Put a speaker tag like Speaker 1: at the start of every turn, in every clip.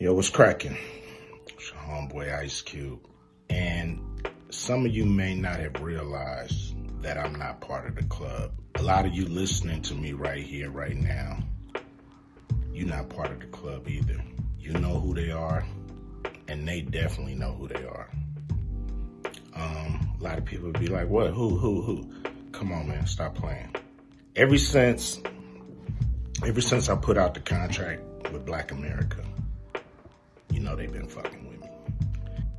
Speaker 1: Yo, what's cracking? It's your homeboy Ice Cube. And some of you may not have realized that I'm not part of the club. A lot of you listening to me right here, right now, you're not part of the club either. You know who they are, and they definitely know who they are. A lot of people be like, what, who? Come on, man, stop playing. Ever since I put out the contract with Black America, you know they've been fucking with me.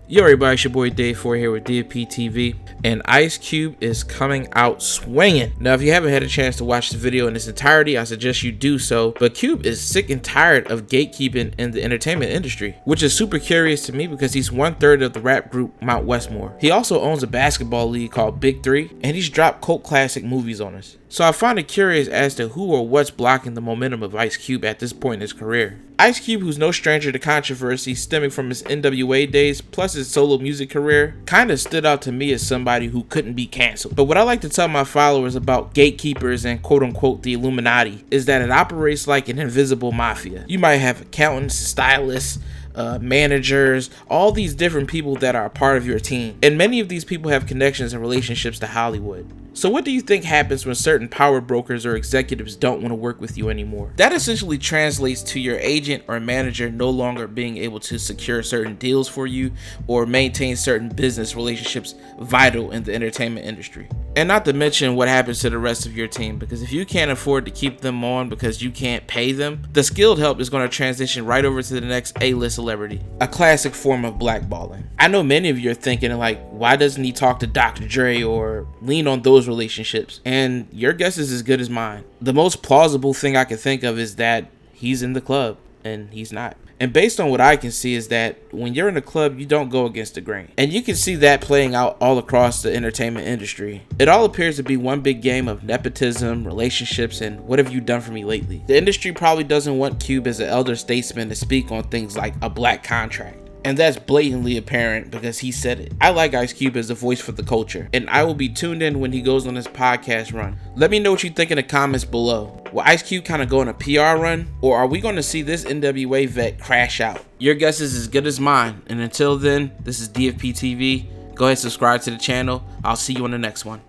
Speaker 2: Yo everybody, it's your boy Dave 4 here with DFPTV, and Ice Cube is coming out swinging. Now if you haven't had a chance to watch the video in its entirety, I suggest you do so, but Cube is sick and tired of gatekeeping in the entertainment industry, which is super curious to me because he's 1/3 of the rap group Mount Westmore. He also owns a basketball league called Big 3, and he's dropped cult classic movies on us. So I find it curious as to who or what's blocking the momentum of Ice Cube at this point in his career. Ice Cube, who's no stranger to controversy stemming from his NWA days plus his solo music career, kinda stood out to me as somebody who couldn't be canceled. But what I like to tell my followers about gatekeepers and quote unquote the Illuminati is that it operates like an invisible mafia. You might have accountants, stylists, managers, all these different people that are a part of your team. And many of these people have connections and relationships to Hollywood. So what do you think happens when certain power brokers or executives don't want to work with you anymore? That essentially translates to your agent or manager no longer being able to secure certain deals for you or maintain certain business relationships vital in the entertainment industry. And not to mention what happens to the rest of your team, because if you can't afford to keep them on because you can't pay them, the skilled help is going to transition right over to the next A-list celebrity, a classic form of blackballing. I know many of you are thinking like, why doesn't he talk to Dr. Dre or lean on those relationships? And your guess is as good as mine. The most plausible thing I can think of is that he's in the club and he's not. And based on what I can see is that when you're in a club, you don't go against the grain. And you can see that playing out all across the entertainment industry. It all appears to be one big game of nepotism, relationships, and what have you done for me lately? The industry probably doesn't want Cube as an elder statesman to speak on things like a black contract. And that's blatantly apparent because he said it. I like Ice Cube as a voice for the culture, and I will be tuned in when he goes on his podcast run. Let me know what you think in the comments below. Will Ice Cube kind of go on a PR run, or are we going to see this NWA vet crash out? Your guess is as good as mine, and until then, this is DFPTV. Go ahead and subscribe to the channel. I'll see you on the next one.